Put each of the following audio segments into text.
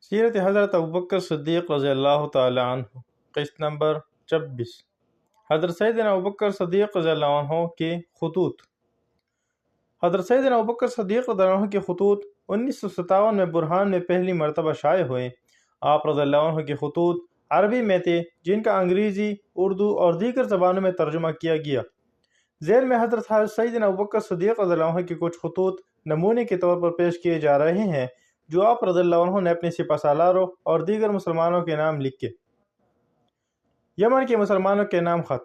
سیرت حضرت ابوبکر صدیق رضی اللہ تعالی عنہ، قسط نمبر 26۔ حضرت سیدنا ابوبکر صدیق رضی اللہ عنہ کے خطوط۔ حضرت سیدنا ابوبکر صدیق رضی اللہ عنہ کے خطوط 1957 میں برہان میں پہلی مرتبہ شائع ہوئے۔ آپ رضی اللہ عنہ کے خطوط عربی میں تھے، جن کا انگریزی، اردو اور دیگر زبانوں میں ترجمہ کیا گیا۔ ذیل میں حضرت سیدنا ابوبکر صدیق رضی اللہ عنہ کے کچھ خطوط نمونے کے طور پر پیش کیے جا رہے ہیں، جو آپ رضی اللہ عنہ نے اپنے سپہ سالاروں اور دیگر مسلمانوں کے نام لکھے۔ یمن کے مسلمانوں کے نام خط۔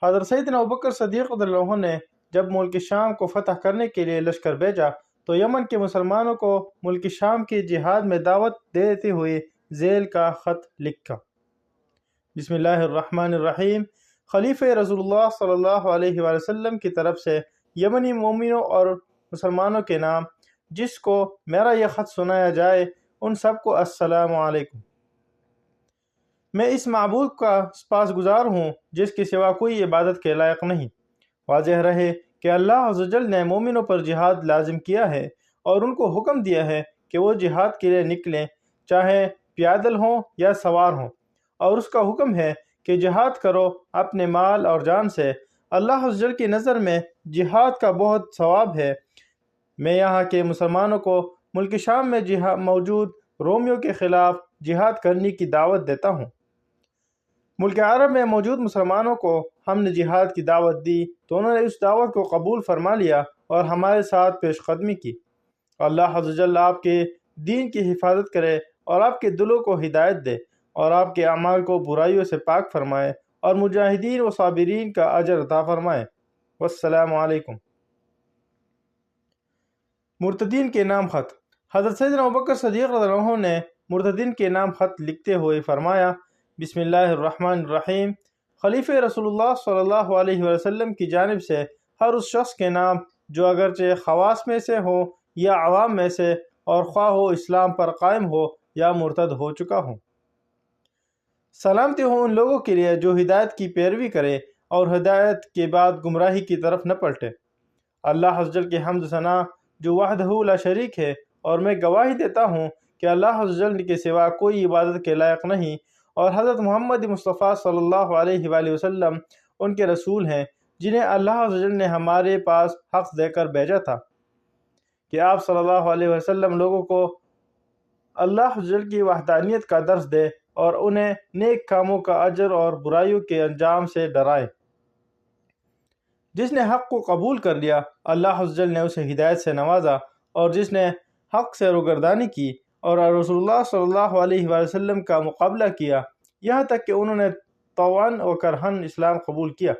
حضرت سیدنا ابوبکر صدیق رضی اللہ عنہ نے جب ملک شام کو فتح کرنے کے لیے لشکر بھیجا تو یمن کے مسلمانوں کو ملک شام کی جہاد میں دعوت دیتے ہوئے ذیل کا خط لکھا۔ بسم اللہ الرحمن الرحیم۔ خلیفہ رسول اللہ صلی اللہ علیہ وآلہ وسلم کی طرف سے یمنی مومنوں اور مسلمانوں کے نام، جس کو میرا یہ خط سنایا جائے، ان سب کو السلام علیکم۔ میں اس معبود کا سپاس گزار ہوں جس کے سوا کوئی عبادت کے لائق نہیں۔ واضح رہے کہ اللہ عز و جل نے مومنوں پر جہاد لازم کیا ہے اور ان کو حکم دیا ہے کہ وہ جہاد کے لیے نکلیں، چاہے پیادل ہوں یا سوار ہوں، اور اس کا حکم ہے کہ جہاد کرو اپنے مال اور جان سے۔ اللہ عز و جل کی نظر میں جہاد کا بہت ثواب ہے۔ میں یہاں کے مسلمانوں کو ملک شام میں موجود رومیوں کے خلاف جہاد کرنے کی دعوت دیتا ہوں۔ ملک عرب میں موجود مسلمانوں کو ہم نے جہاد کی دعوت دی تو انہوں نے اس دعوت کو قبول فرما لیا اور ہمارے ساتھ پیش قدمی کی۔ اللہ عز و جل آپ کے دین کی حفاظت کرے اور آپ کے دلوں کو ہدایت دے اور آپ کے اعمال کو برائیوں سے پاک فرمائے اور مجاہدین و صابرین کا اجر عطا فرمائے۔ والسلام علیکم۔ مرتدین کے نام خط۔ حضرت سیدنا ابوبکر صدیق رضی اللہ عنہ نے مرتدین کے نام خط لکھتے ہوئے فرمایا، بسم اللہ الرحمن الرحیم۔ خلیفہ رسول اللہ صلی اللہ علیہ وسلم کی جانب سے ہر اس شخص کے نام جو اگرچہ خواص میں سے ہو یا عوام میں سے، اور خواہ ہو اسلام پر قائم ہو یا مرتد ہو چکا ہو۔ سلامتی ہو ان لوگوں کے لیے جو ہدایت کی پیروی کرے اور ہدایت کے بعد گمراہی کی طرف نہ پلٹے۔ اللہ عز و جل کی حمد و ثنا جو وحدہ لا شریک ہے، اور میں گواہی دیتا ہوں کہ اللہ عز و جل کے سوا کوئی عبادت کے لائق نہیں، اور حضرت محمد مصطفیٰ صلی اللہ علیہ وآلہ وسلم ان کے رسول ہیں، جنہیں اللہ عز و جل نے ہمارے پاس حق دے کر بھیجا تھا کہ آپ صلی اللہ علیہ وسلم لوگوں کو اللہ عز و جل کی وحدانیت کا درس دے اور انہیں نیک کاموں کا اجر اور برائیوں کے انجام سے ڈرائے۔ جس نے حق کو قبول کر لیا، اللہ عز و جل نے اسے ہدایت سے نوازا، اور جس نے حق سے روگردانی کی اور رسول اللہ صلی اللہ علیہ وآلہ وسلم کا مقابلہ کیا، یہاں تک کہ انہوں نے طوعاً و کرہاً اسلام قبول کیا،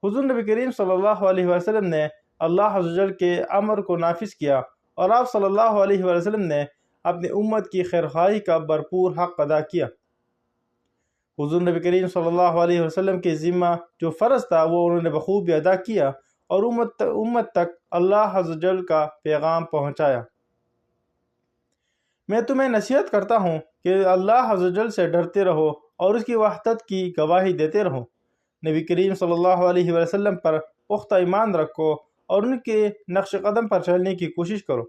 حضور نبی کریم صلی اللہ علیہ وسلم نے اللہ عز و جل کے امر کو نافذ کیا، اور آپ صلی اللہ علیہ وسلم نے اپنی امت کی خیرخواہی کا بھرپور حق ادا کیا۔ حضور نبی کریم صلی اللہ علیہ وسلم کے ذمہ جو فرض تھا وہ انہوں نے بخوبی ادا کیا اور امت تک اللہ عز و جل کا پیغام پہنچایا۔ میں تمہیں نصیحت کرتا ہوں کہ اللہ عز و جل سے ڈرتے رہو اور اس کی وحدت کی گواہی دیتے رہو۔ نبی کریم صلی اللہ علیہ وسلم پر پختہ ایمان رکھو اور ان کے نقش قدم پر چلنے کی کوشش کرو۔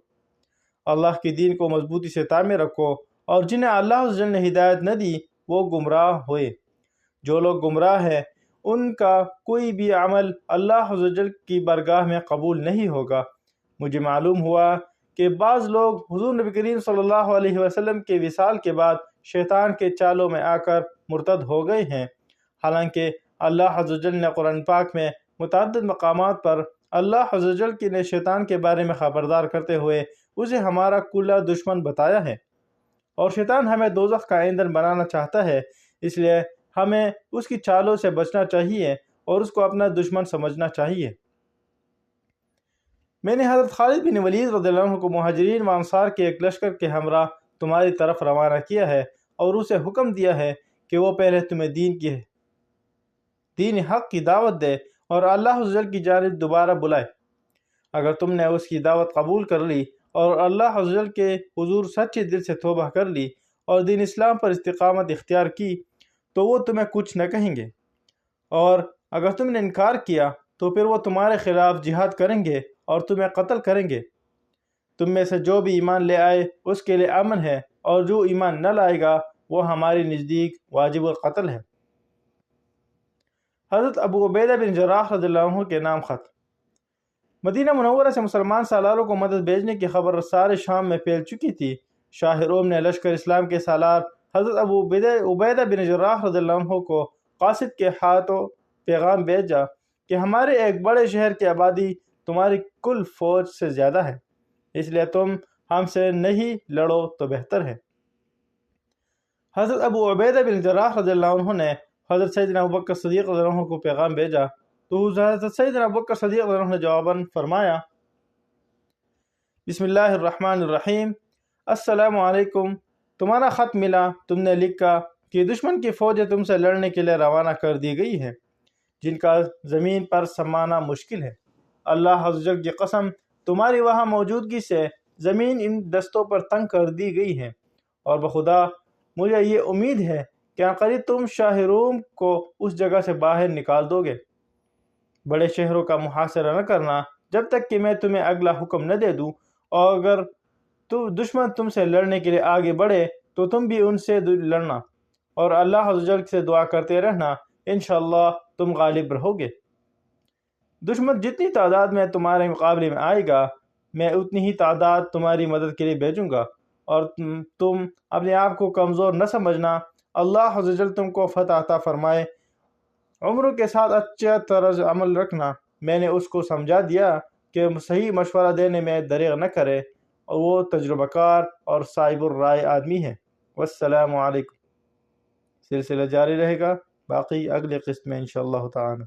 اللہ کے دین کو مضبوطی سے تامے رکھو، اور جنہیں اللہ عز و جل نے ہدایت نہ دی وہ گمراہ ہوئے۔ جو لوگ گمراہ ہیں ان کا کوئی بھی عمل اللہ عز و جل کی بارگاہ میں قبول نہیں ہوگا۔ مجھے معلوم ہوا کہ بعض لوگ حضور نبی کریم صلی اللہ علیہ وسلم کے وصال کے بعد شیطان کے چالوں میں آ کر مرتد ہو گئے ہیں، حالانکہ اللہ عز و جل نے قرآن پاک میں متعدد مقامات پر اللہ عز و جل کی نے شیطان کے بارے میں خبردار کرتے ہوئے اسے ہمارا کھلا دشمن بتایا ہے، اور شیطان ہمیں دوزخ کا ایندھن بنانا چاہتا ہے، اس لیے ہمیں اس کی چالوں سے بچنا چاہیے اور اس کو اپنا دشمن سمجھنا چاہیے۔ میں نے حضرت خالد بن ولید رضی اللہ عنہ کو مہاجرین و انصار کے ایک لشکر کے ہمراہ تمہاری طرف روانہ کیا ہے، اور اسے حکم دیا ہے کہ وہ پہلے تمہیں دین حق کی دعوت دے اور اللہ عز و جل کی جانب دوبارہ بلائے۔ اگر تم نے اس کی دعوت قبول کر لی اور اللہ عز و جل کے حضور سچے دل سے توبہ کر لی اور دین اسلام پر استقامت اختیار کی تو وہ تمہیں کچھ نہ کہیں گے، اور اگر تم نے انکار کیا تو پھر وہ تمہارے خلاف جہاد کریں گے اور تمہیں قتل کریں گے۔ تم میں سے جو بھی ایمان لے آئے اس کے لیے امن ہے اور جو ایمان نہ لائے گا وہ ہمارے نزدیک واجب القتل ہے۔ حضرت ابو عبیدہ بن جراح رضی اللہ عنہ کے نام خط۔ مدینہ منورہ سے مسلمان سالاروں کو مدد بھیجنے کی خبر سارے شام میں پھیل چکی تھی۔ شاہ روم نے لشکر اسلام کے سالار حضرت ابو عبیدہ بن جراح رضی اللہ عنہ کو قاصد کے ہاتھوں پیغام بھیجا کہ ہمارے ایک بڑے شہر کی آبادی تمہاری کل فوج سے زیادہ ہے، اس لیے تم ہم سے نہیں لڑو تو بہتر ہے۔ حضرت ابو عبیدہ بن جراح رضی اللہ عنہ نے حضرت سیدنا ابوبکر صدیق رضی اللہ عنہ کو پیغام بھیجا تو حضرت سیدنا ابوبکر صدیق رضی اللہ عنہ نے جواباً فرمایا، بسم اللہ الرحمن الرحیم، السلام علیکم، تمہارا خط ملا، تم نے لکھا کہ دشمن کی فوجیں تم سے لڑنے کے لیے روانہ کر دی گئی ہیں جن کا زمین پر سمانا مشکل ہے۔ اللہ عز و جل کی قسم، تمہاری وہاں موجودگی سے زمین ان دستوں پر تنگ کر دی گئی ہے، اور بخدا مجھے یہ امید ہے کہ عنقریب تم شاہ روم کو اس جگہ سے باہر نکال دو گے۔ بڑے شہروں کا محاصرہ نہ کرنا جب تک کہ میں تمہیں اگلا حکم نہ دے دوں، اور اگر دشمن تم سے لڑنے کے لیے آگے بڑھے تو تم بھی ان سے لڑنا، اور اللہ عز و جل سے دعا کرتے رہنا، انشاءاللہ تم غالب رہو گے۔ دشمن جتنی تعداد میں تمہارے مقابلے میں آئے گا، میں اتنی ہی تعداد تمہاری مدد کے لیے بھیجوں گا، اور تم اپنے آپ کو کمزور نہ سمجھنا، اللہ عز و جل تم کو فتح عطا فرمائے۔ عمروں کے ساتھ اچھا طرز عمل رکھنا، میں نے اس کو سمجھا دیا کہ صحیح مشورہ دینے میں دریغ نہ کرے، اور وہ تجربہ کار اور صاحب الرائے آدمی ہے۔ والسلام علیکم۔ سلسلہ جاری رہے گا، باقی اگلے قسط میں انشاءاللہ تعالی۔